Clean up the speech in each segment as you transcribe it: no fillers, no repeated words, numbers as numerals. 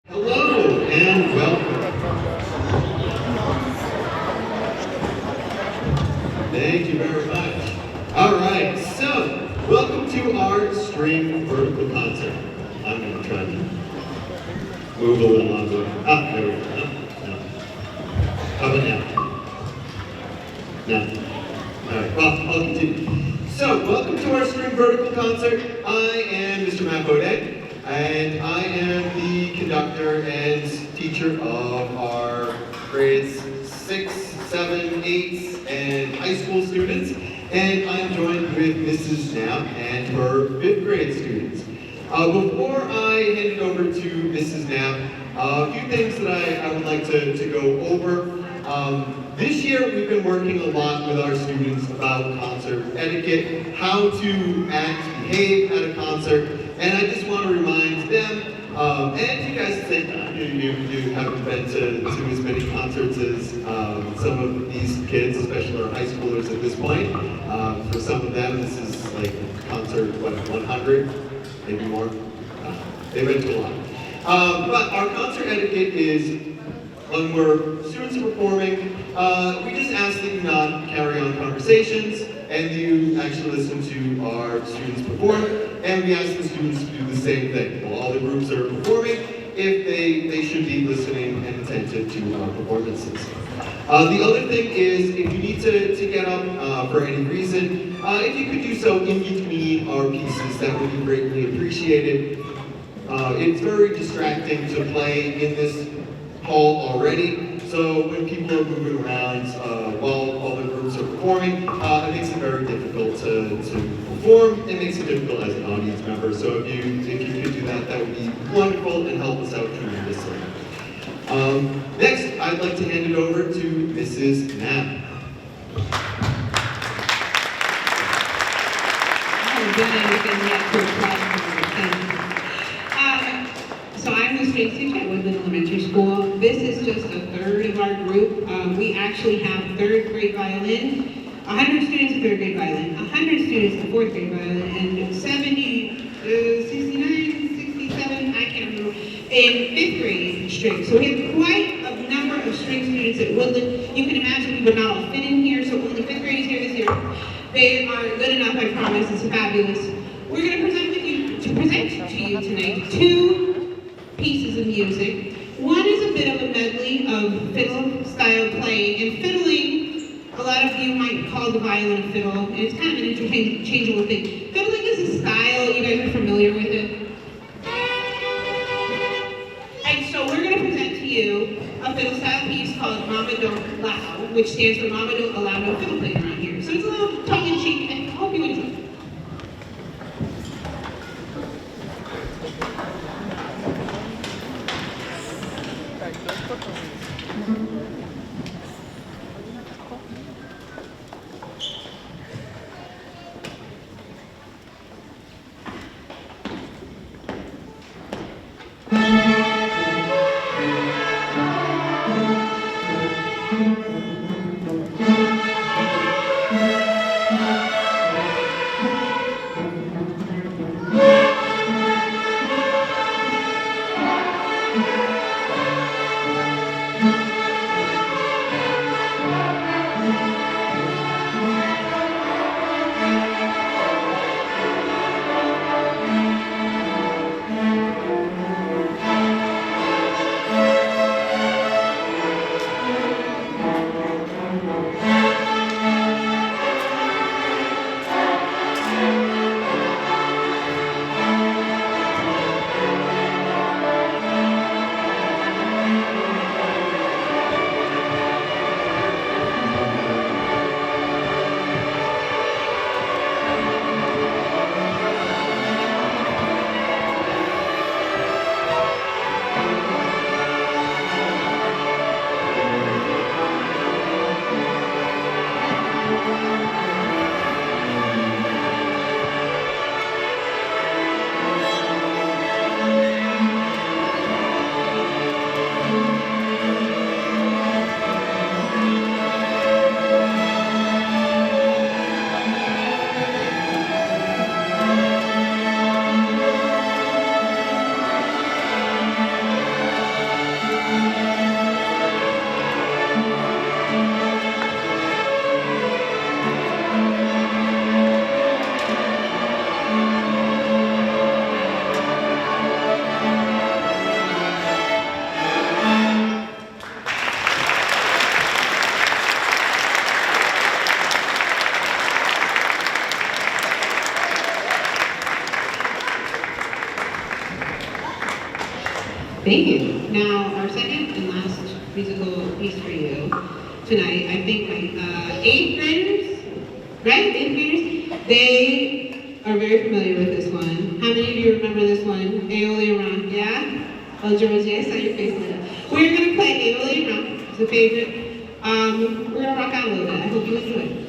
Hello and welcome. Thank you very much. All right, so welcome to our string vertical concert. I'm going to try to move a little on the way. Ah, there we go. No. How about now? No. All right, well, I'll continue. So, welcome to our string vertical concert. I am Mr. Matt Baudet. And I am the conductor and teacher of our grades 6, 7, 8, and high school students. And I'm joined with Mrs. Knapp and her 5th grade students. Before I hand it over to Mrs. Knapp, a few things that I would like to go over. This year we've been working a lot with our students about concert etiquette, how to act, behave at a concert, and I just want to remind them, and you guys at the same time, you haven't been to as many concerts as some of these kids, especially our high schoolers at this point. For some of them, this is like concert, 100, maybe more. They've been to a lot. But our concert etiquette is, when students are performing, we just ask that you not carry on conversations, and you actually listen to our students perform, and we ask the students to do the same thing. While all the groups are performing, if they should be listening and attentive to our performances. The other thing is, if you need to get up for any reason, if you could do so in between our pieces, that would be greatly appreciated. It's very distracting to play in this hall already, so when people are moving around while all the groups are performing, it makes it very difficult to perform. It makes it difficult as an audience member, so if you could do that, that would be wonderful and help us out tremendously. Next, I'd like to hand it over to Mrs. Knapp. So I'm the space teacher at Woodland Elementary School. This is just a third of our group. We actually have 3rd grade violin, 100 students in 3rd grade violin, 100 students in 4th grade violin, and 70, 69, 67, I can't remember, in 5th grade string. So we have quite a number of string students at Woodland. You can imagine we would not all fit in here, so only 5th grade is here this year. They are good enough, I promise. It's fabulous. We're going to present to you tonight 2 pieces of music. One is a bit of a medley of fiddle style playing, and fiddling, a lot of you might call the violin a fiddle, and it's kind of an interchangeable thing. Fiddling is a style, you guys are familiar with it. And so we're going to present to you a fiddle style piece called Mama Don't Allow, which stands for Mama Don't Allow No Fiddle Playing around here. So it's a little tongue in cheek, and I hope you enjoy it. Thank you. Now, our second and last musical piece for you tonight, I think my eighth graders, right? Eighth graders, they are very familiar with this one. How many of you remember this one? Aeolian Round, yeah? Oh, George, yeah, I saw your face lit up. We're going to play Aeolian Round. It's a favorite. We're going to rock out a little bit. I hope you enjoy it.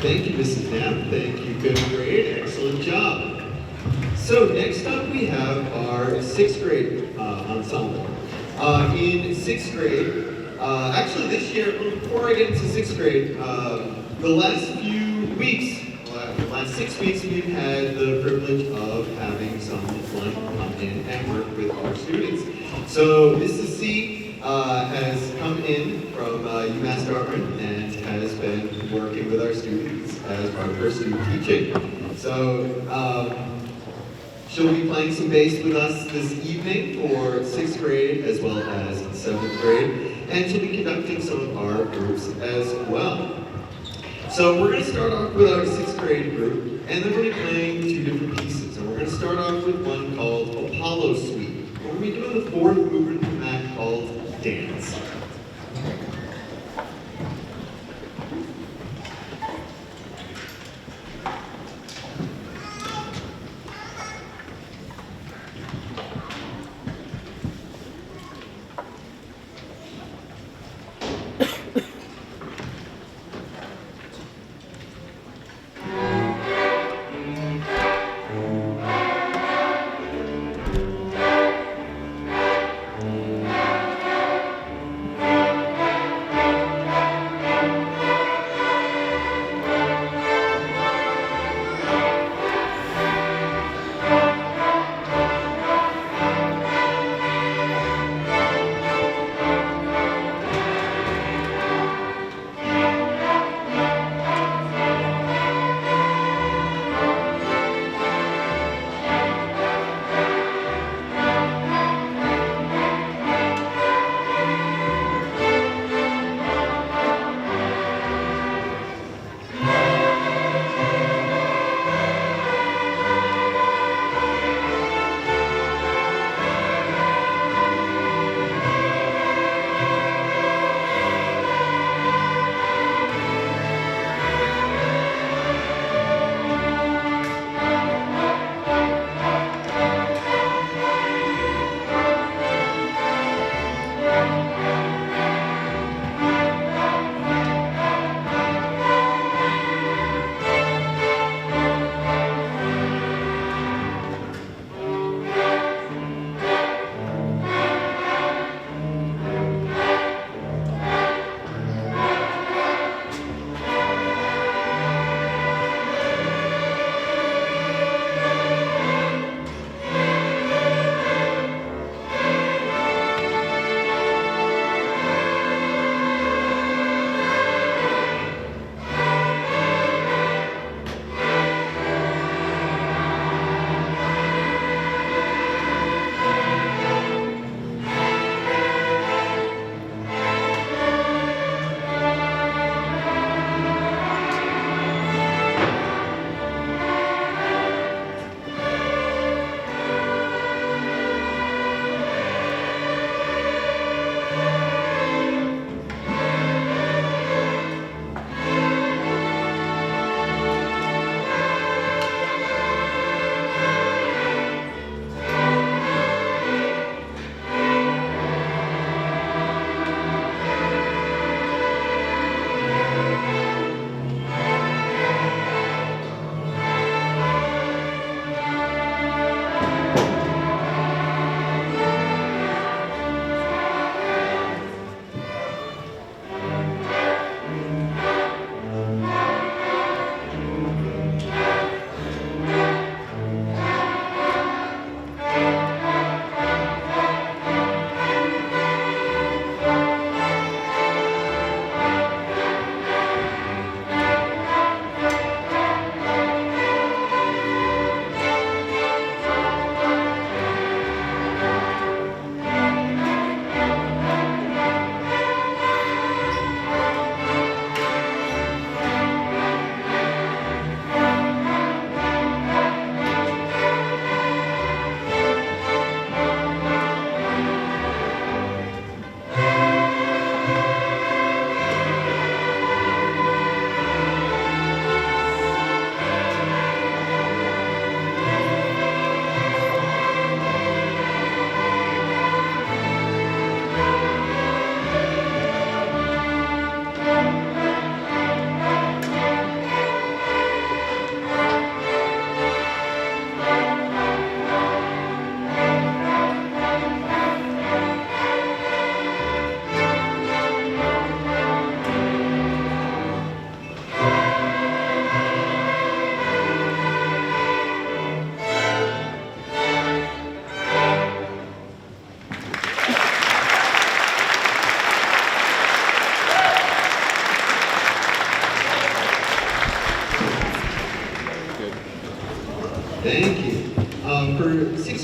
Thank you, Mrs. Knapp. Thank you, fifth grade. Excellent job. So next up we have our sixth grade ensemble. In sixth grade, actually this year, before I get into sixth grade, the last few weeks, the last 6 weeks, we've had the privilege of having someone come in and work with our students. So Mrs. C has come in from UMass Dartmouth and has been working with our students as part of her student teaching. So she'll be playing some bass with us this evening for sixth grade as well as seventh grade, and she'll be conducting some of our groups as well. So we're going to start off with our sixth grade group, and then we're going to be playing two different pieces. And we're going to start off with one called Apollo Suite. We're going to be doing the fourth movement from that called Dance.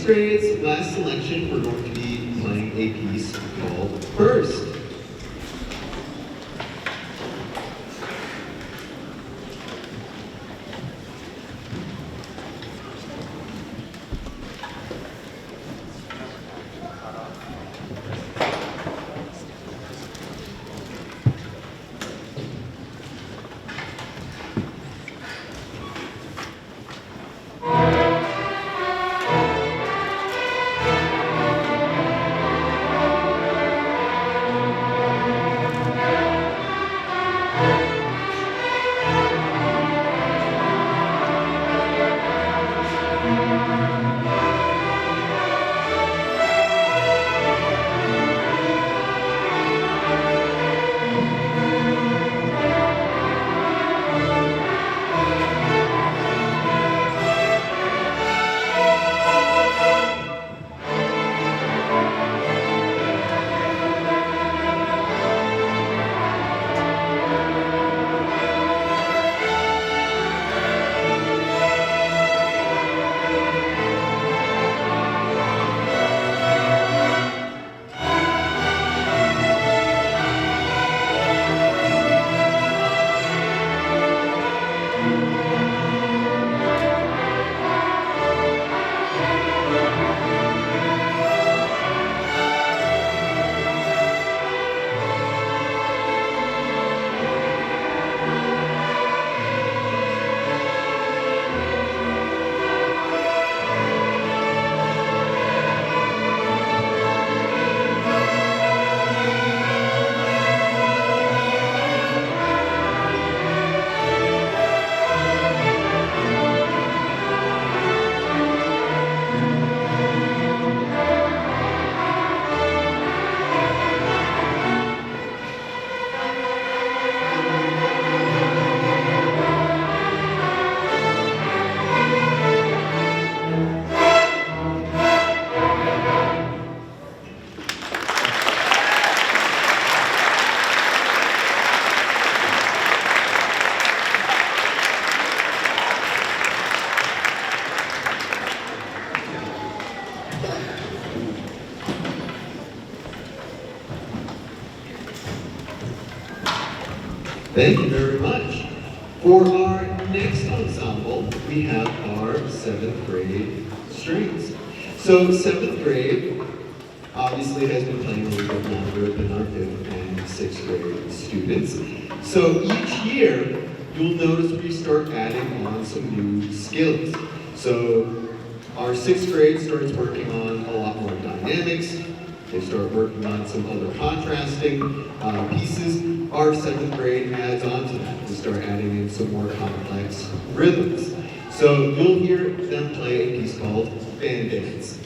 grade's last selection, we're going to be playing a piece called First. Thank you very much. For our next ensemble, we have our 7th grade strings. So 7th grade obviously has been playing a little bit longer than our 5th and 6th grade students. So each year, you'll notice we start adding on some new skills. So our 6th grade starts working on a lot more dynamics. They start working on some other contrasting pieces. Our 7th grade adds on to that. We start adding in some more complex rhythms. So you'll hear them play a piece called Band Dance.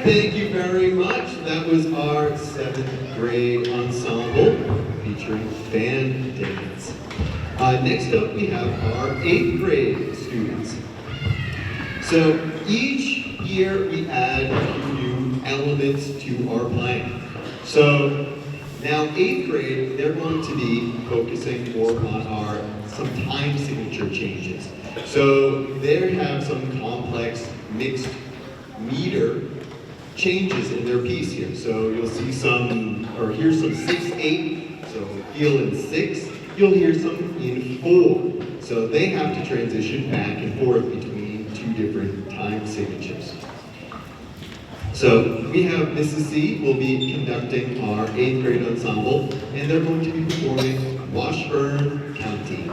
thank you very much. That was our 7th grade ensemble featuring band dance. Next up, we have our 8th grade students. So each year we add a few new elements to our playing. So now 8th grade, they're going to be focusing more on some time signature changes. So they have some complex mixed meter changes in their piece here. So you'll see some, or hear some 6/8. So feel in 6, you'll hear some in 4. So they have to transition back and forth between 2 different time signatures. So we have Mrs. C will be conducting our 8th grade ensemble, and they're going to be performing Washburn County.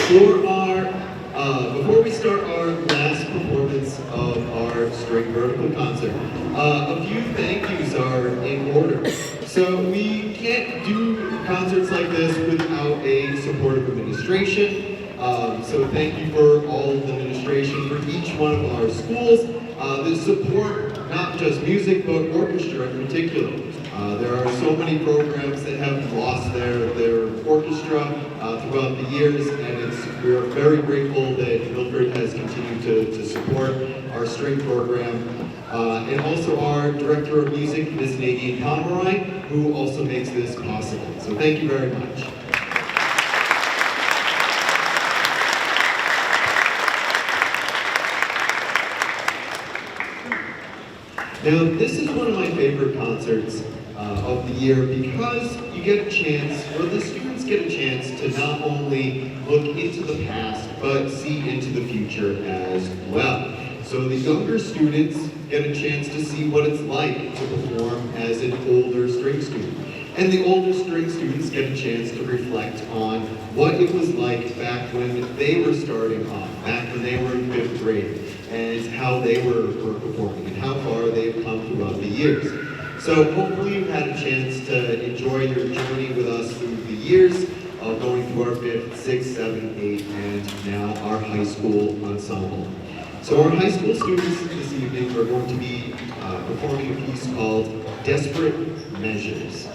Before we start our last performance of our string vertical concert, a few thank yous are in order. So we can't do concerts like this without a supportive administration. So thank you for all of the administration for each one of our schools. The support, not just music, but orchestra in particular. There are so many programs that have lost their orchestra throughout the years, and we are very grateful that Milford has continued to support our string program. And also our director of music, Ms. Nadine Pomeroy, who also makes this possible. So thank you very much. Now, this is one of my favorite concerts of the year because you get a chance, or the students get a chance to not only look into the past, but see into the future as well. So the younger students get a chance to see what it's like to perform as an older string student. And the older string students get a chance to reflect on what it was like back when they were starting off, back when they were in 5th grade, and how they were performing, and how far they've come throughout the years. So hopefully you've had a chance to enjoy your journey with us through the years, going through our 5th, 6th, 7th, 8th, and now our high school ensemble. So our high school students this evening are going to be performing a piece called Desperate Measures.